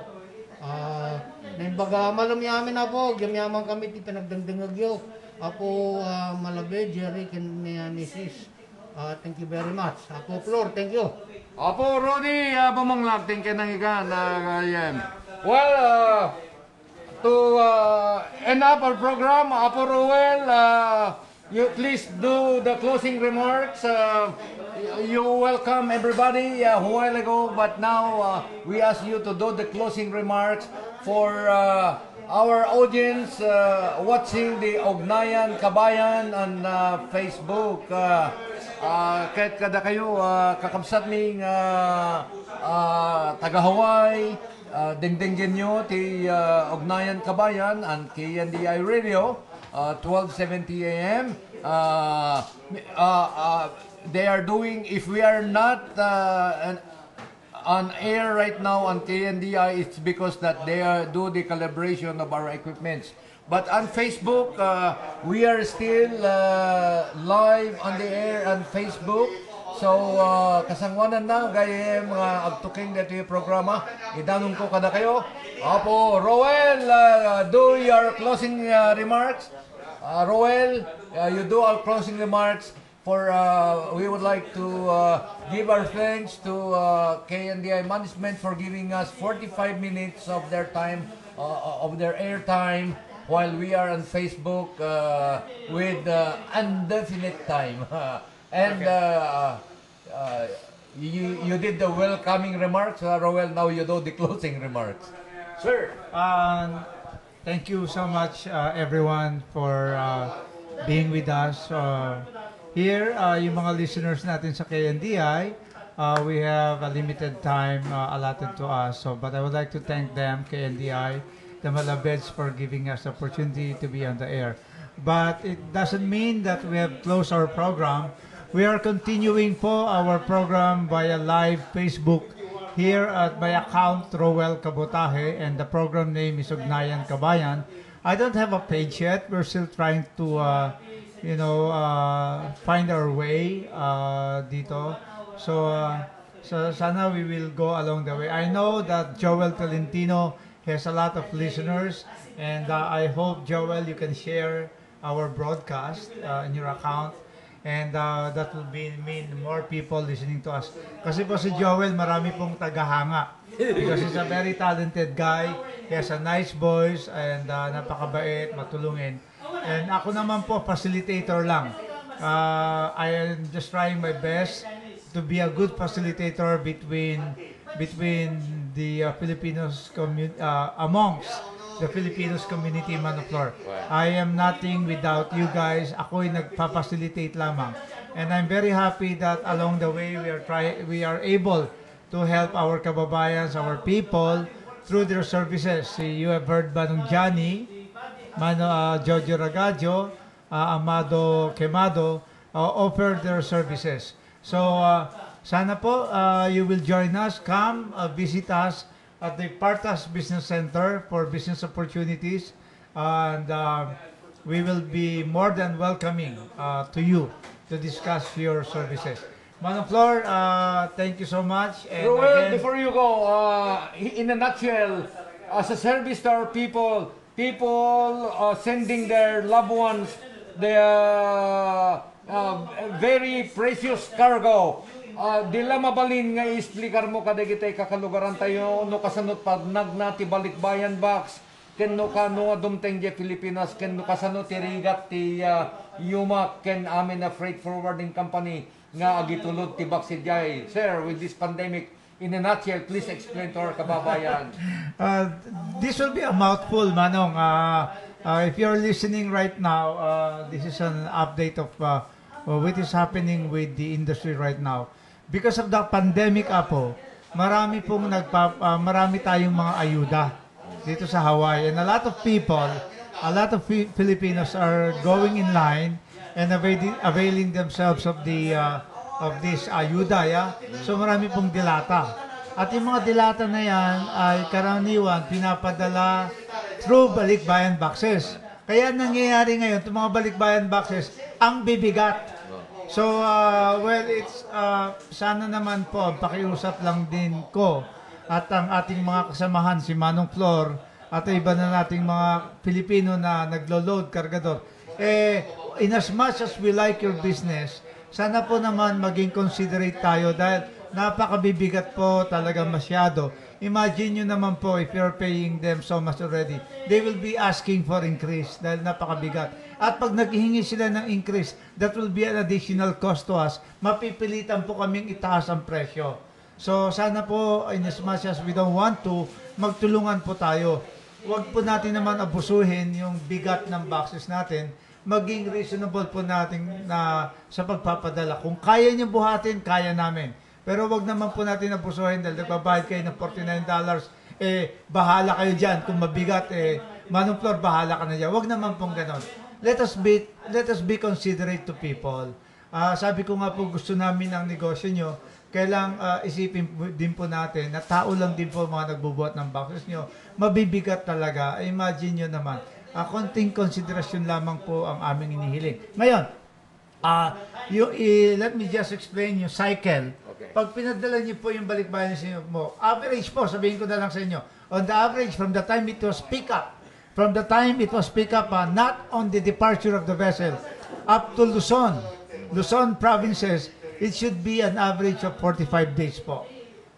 Naimbaga malam yamin Apo, gamyaman kami ti pinagdangdangagyo. Apo Malabe, Jerry, Mrs. Thank you very much. Apo Flor, thank you. Apo Rodi, bumanglag, thank you nang ikan. Well, to end up our program, Apo Roel, you please do the closing remarks. You welcome everybody a while ago, but now we ask you to do the closing remarks for our audience watching the Ugnayan Kabayan on Facebook. Kahit kada kayo kakabsat ning taga Hawaii, dingdingin nyo ti Ugnayan Kabayan and KNDI Radio 1270 AM. They are doing, if we are not on air right now on KNDI, it's because that they do the calibration of our equipments. But on Facebook, we are still live on the air on Facebook. So, kasangwanan na, gaya mga agtuking dito yung programa. Idanong ko kada kayo. Apo, Roel, do your closing remarks. Roel, you do our closing remarks. We would like to give our thanks to KNDI management for giving us 45 minutes of their time, of their airtime, while we are on Facebook with indefinite time. And you did the welcoming remarks, Roel. Now you do the closing remarks, sir. Thank you so much, everyone, for being with us. Here, yung mga listeners natin sa KNDI, we have a limited time allotted to us. But I would like to thank them, KNDI, the Malabeds, for giving us the opportunity to be on the air. But it doesn't mean that we have closed our program. We are continuing po our program via live Facebook here at my account, Roel Kabotahe, and the program name is Ugnayan Kabayan. I don't have a page yet. We're still trying to find our way dito. So sana we will go along the way. I know that Joel Tolentino has a lot of listeners, and I hope, Joel, you can share our broadcast in your account, and that will mean more people listening to us. Kasi po si Joel, marami pong tagahanga. Because he's a very talented guy. He has a nice voice, and napakabait, matulungin. And ako naman po, facilitator lang. I am just trying my best to be a good facilitator between the Filipinos amongst the Filipinos community in Manuflor. I am nothing without you guys. Ako'y nagpa-facilitate lamang. And I'm very happy that along the way we are able to help our kababayans, our people through their services. You have heard ba nung Johnny, Jojo Ragajo, Amado Quemado offer their services. So sana po you will join us. Come visit us at the Partas Business Center for business opportunities, and we will be more than welcoming to you to discuss your services. Manuflor, thank you so much. And Roel, again, before you go, in a nutshell, as a service to our people, sending their loved ones the very precious cargo. Dila mabalin nga isplikar mo kada kita kakalugaran tayo no kasanot pag nagnati balikbayan box ken no kano dumteng je Pilipinas ken no kasano ti rigat ti Yumak ken amin na freight forwarding company nga agitulod ti Baksidjay. Sir, with this pandemic, in a nutshell, please explain to our kababayan. This will be a mouthful, Manong. If you're listening right now, this is an update of what is happening with the industry right now. Because of the pandemic, marami tayong mga ayuda dito sa Hawaii. And a lot of people, Filipinos are going in line and availing themselves of this ayuda, yeah? So marami pong dilata. At yung mga dilata na yan ay karaniwan pinapadala through balikbayan boxes. Kaya nangyayari ngayon, itong mga balikbayan boxes, ang bibigat. So, it's sana naman po, pakiusap lang din ko at ang ating mga kasamahan, si Manong Flor, at iba na nating mga Pilipino na naglo-load, kargador. In as much as we like your business, sana po naman maging considerate tayo dahil napakabibigat po talaga masyado. Imagine nyo naman po if you're paying them so much already, they will be asking for increase dahil napakabigat. At pag naghihingi sila ng increase, that will be an additional cost to us. Mapipilitan po kaming itaas ang presyo. So sana po, in as much as we don't want to, magtulungan po tayo. Huwag po natin naman abusuhin yung bigat ng boxes natin. Maging reasonable po natin na sa pagpapadala. Kung kaya niyo buhatin, kaya namin. Pero wag naman po natin abusuhin dahil nagbabayad kayo ng $49, bahala kayo dyan. Kung mabigat, Manong Flor, bahala ka na dyan. Wag naman pong ganon. Let us be considerate to people. Sabi ko nga po, gusto namin ang negosyo nyo. Kailang isipin din po natin na tao lang din po mga nagbubuhat ng boxes nyo. Mabibigat talaga. Imagine nyo naman. Konting konsiderasyon lamang po ang aming inihiling. Ngayon, let me just explain yung cycle. Okay. Pag pinadala niyo po yung balikbayan mo, average po, sabihin ko na lang sa inyo, on the average, from the time it was pick up, not on the departure of the vessel, up to Luzon provinces, it should be an average of 45 days po.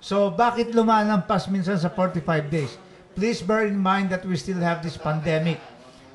So, bakit lumalampas minsan sa 45 days? Please bear in mind that we still have this pandemic.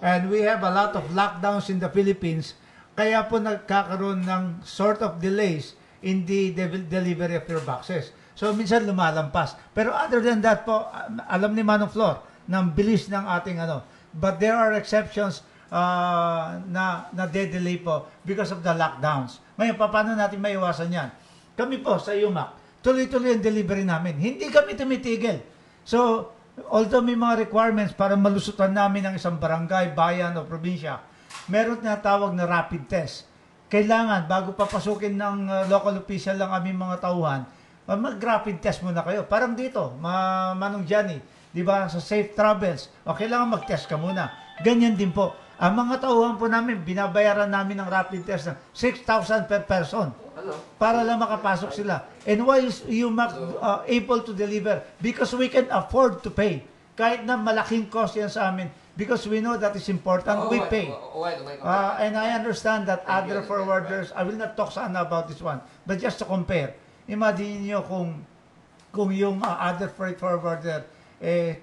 And we have a lot of lockdowns in the Philippines, kaya po nagkakaroon ng sort of delays in the delivery of your boxes. So, minsan lumalampas. Pero other than that po, alam ni Manong Flor, ng bilis ng ating But there are exceptions na de-delay po because of the lockdowns. Ngayon, paano natin maiwasan yan? Kami po sa Yumak, tuloy-tuloy ang delivery namin. Hindi kami tumitigil. So, although may mga requirements para malusutan namin ang isang barangay, bayan o probinsya, meron na tawag na rapid test. Kailangan, bago papasukin ng local official lang aming mga tauhan, mag-rapid test muna kayo. Parang dito, Manong Johnny, di ba, sa safe travels, o kailangan mag-test ka muna. Ganyan din po. Ang mga tauhan po namin, binabayaran namin ng rapid test ng 6,000 per person. Para lang makapasok sila. And why is UMAC able to deliver? Because we can afford to pay. Kahit na malaking cost yan sa amin, because we know that is important, we pay. And I understand that other forwarders, I will not talk sana about this one, but just to compare, imagine nyo kung yung other freight forwarder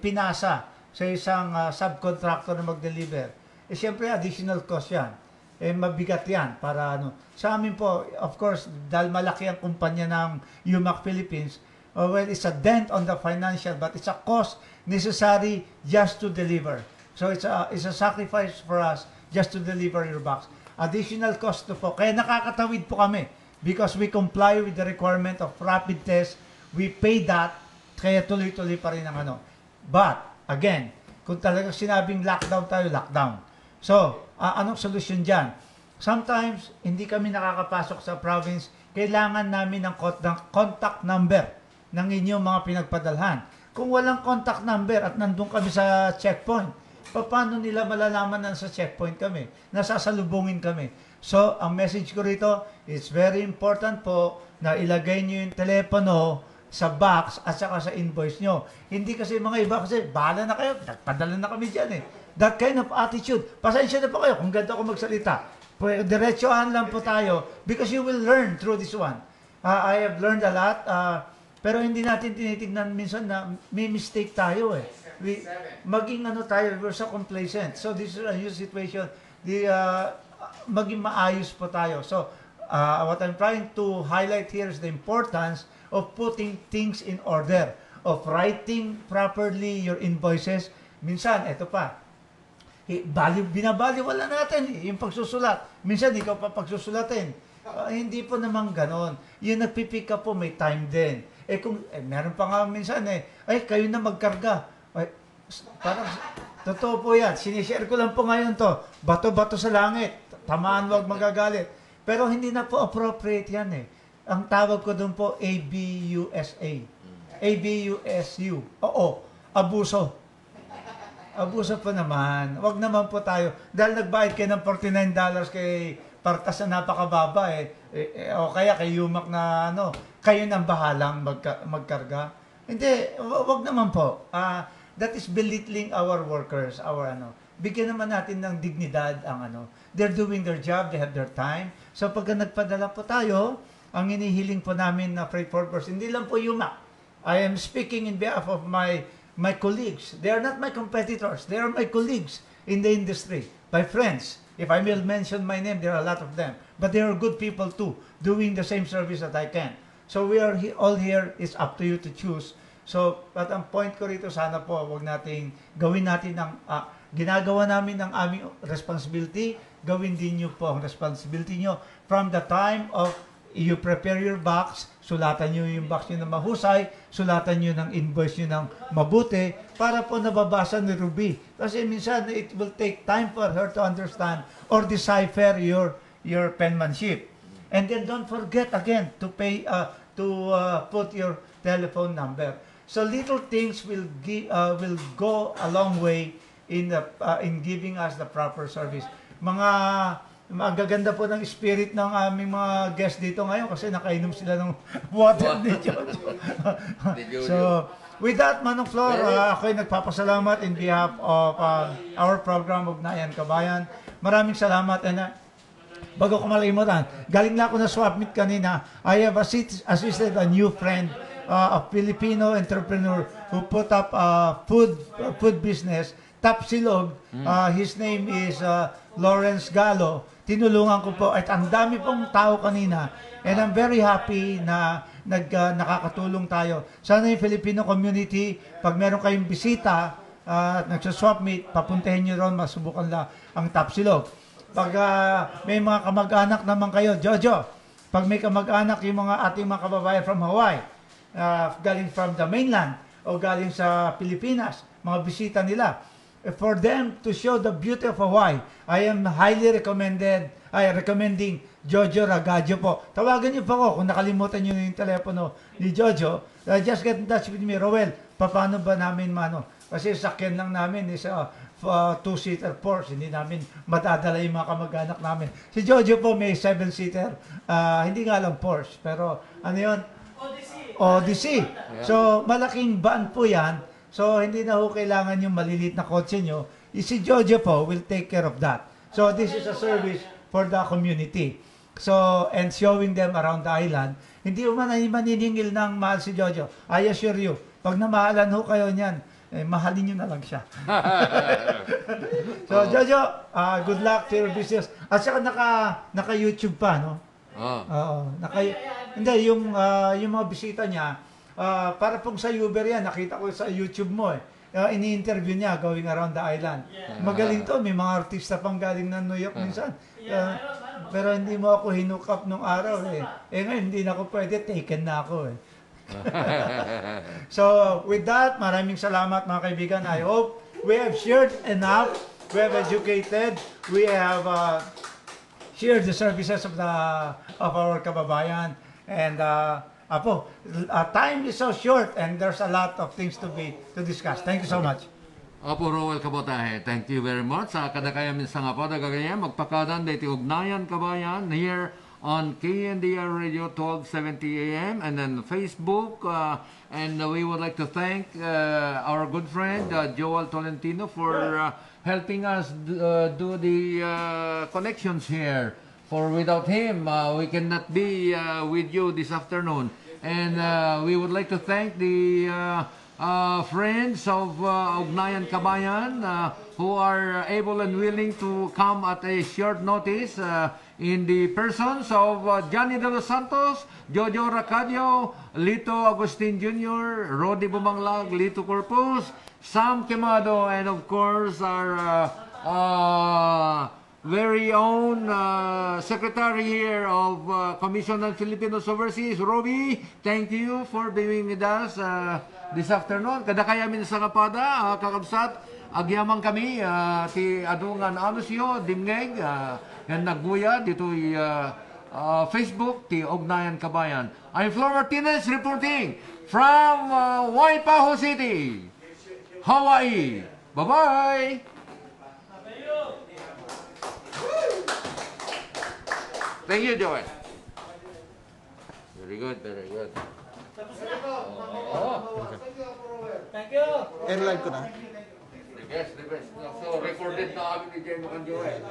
pinasa sa isang subcontractor na mag-deliver, siyempre additional cost yan. Mabigat yan para Sa amin po, of course, dahil malaki ang kumpanya ng UMAC Philippines, well, it's a dent on the financial, but it's a cost necessary just to deliver. So it's a sacrifice for us just to deliver your box. Additional cost to po. Kaya nakakatawid po kami because we comply with the requirement of rapid test. We pay that, kaya tuloy-tuloy pa rin ang But, again, kung talagang sinabing lockdown tayo, lockdown. So, anong solusyon dyan? Sometimes, hindi kami nakakapasok sa province, kailangan namin ng contact number ng inyong mga pinagpadalhan. Kung walang contact number at nandun kami sa checkpoint, paano nila malalaman na sa checkpoint kami? Nasasalubungin kami. So, ang message ko rito, it's very important po na ilagay nyo yung telepono sa box at saka sa invoice nyo. Hindi kasi mga iba kasi, bahala na kayo, nagpadala na kami dyan eh. That kind of attitude. Pasensya na po kayo kung ganito ako magsalita. Diretsohan lang po tayo because you will learn through this one. I have learned a lot, pero hindi natin tinitignan minsan na may mistake tayo eh. Maging ano tayo, we're so complacent. So this is a new situation. Maging maayos po tayo. So what I'm trying to highlight here is the importance of putting things in order, of writing properly your invoices. Minsan, eto pa, binabaliwala natin yung pagsusulat. Minsan, ikaw pa pagsusulatin. Hindi po naman ganon. Yung nagpipick up po, may time din. Meron pa nga minsan kayo na magkarga. Parang, totoo po yan. Sinishare ko lang po ngayon to. Bato-bato sa langit. Tamaan, wag magagalit. Pero hindi na po appropriate yan eh. Ang tawag ko doon po, ABUSA. ABUSU. Oo, abuso. Abuso po naman. Wag naman po tayo. Dahil nagbayad kayo ng $49 kay Partas na napakababa o kaya kay Yumak na kayo nang bahalang magkarga. Hindi, wag naman po. That is belittling our workers, Bigyan naman natin ng dignidad ang They're doing their job, they have their time. So pagka nagpadala po tayo, ang inihiling po namin na freight forwarders, hindi lang po Yumak. I am speaking in behalf of my colleagues. They are not my competitors. They are my colleagues in the industry, my friends. If I will mention my name, there are a lot of them. But they are good people too, doing the same service that I can. So we are all here, it's up to you to choose. So, at ang point ko rito, sana po, gawin natin ginagawa namin ng aming responsibility, gawin din nyo po ang responsibility nyo from the time of you prepare your box, sulatan nyo yung box nyo na mahusay, sulatan nyo ng invoice nyo ng mabuti, para po nababasa ni Ruby. Kasi minsan, it will take time for her to understand or decipher your penmanship. And then don't forget again to put your telephone number. So little things will go a long way in giving us the proper service. Magaganda po ng spirit ng aming mga guests dito ngayon kasi nakainom sila ng water ni Jojo. So, with that, Manong Flor, ako'y nagpapasalamat in behalf of our program, Ugnayan Kabayan. Maraming salamat. And bago ko malimutan, galing na ako na swap meet kanina. I have assisted a new friend, a Filipino entrepreneur who put up a food business, Tapsilog. His name is Lawrence Gallo. Tinulungan ko po at ang dami pong tao kanina and I'm very happy na nakakatulong tayo. Sana yung Filipino community, pag meron kayong bisita at nagsaswap meet, papuntahin nyo ron, masubukan lang ang Tapsilog. Pag may mga kamag-anak naman kayo, Jojo, pag may kamag-anak yung ating mga kababayan from Hawaii, galing from the mainland o galing sa Pilipinas, mga bisita nila, for them to show the beauty of Hawaii, I am highly recommending Jojo Ragaggio po. Tawagan niyo po ako kung nakalimutan niyo yung telepono ni Jojo. Just get in touch with me, Roel. Paano ba namin Kasi sakyan lang namin is two-seater Porsche. Hindi namin madadala yung mga kamag-anak namin. Si Jojo po may 7-seater. Hindi nga lang Porsche. Pero ano yun? Odyssey. So malaking van po yan. So, hindi na ho kailangan yung malilit na kotse nyo. Si Jojo po will take care of that. So, this is a service for the community. So, and showing them around the island. Hindi mo maniningil ng mahal si Jojo. I assure you, pag namahalan ho kayo niyan, mahalin nyo na lang siya. So, Jojo, good luck to your business. At saka naka-YouTube pa, no? Oo. Hindi, yung mga bisita niya, para pong sa Uber yan, nakita ko sa YouTube mo ini-interview niya going around the island. Magaling to, may mga artista pang galing ng New York minsan. Pero hindi mo ako hinook up nung araw ngayon hindi na ako pwede, taken na ako So, with that, maraming salamat mga kaibigan. I hope we have shared enough, we have educated, we have shared the services of our kababayan, and time is so short and there's a lot of things to discuss. Thank you so much. Apo Roel Kabotahe, thank you very much. Sa kadakayan minsan nga po, dagagaya, magpakadan dito Ugnayan Kabayan here on KNDI Radio 1270 AM, and then Facebook. And we would like to thank our good friend Joel Tolentino for helping us do the connections here. For without him, we cannot be with you this afternoon. And we would like to thank the friends of Ugnayan Kabayan who are able and willing to come at a short notice in the persons of Johnny De Los Santos, Jojo Racadio, Lito Agustin Jr., Rodi Bumanglag, Lito Corpus, Sam Quemado, and of course our very own secretary here of Commission on Filipinos Overseas, Roby. Thank you for being with us this afternoon. Kada kaya min sa kapada, kakabsat, agyamang kami, ti adungan anusyo, dimngeg, yan nagbuya, dito'y Facebook, ti Ugnayan Kabayan. I'm Flor Martinez reporting from Waipahu City, Hawaii. Bye-bye! Thank you, Joel. Very good, very good. Thank you. Air live ko na. The best, the best. So, recorded na kami ni Joel.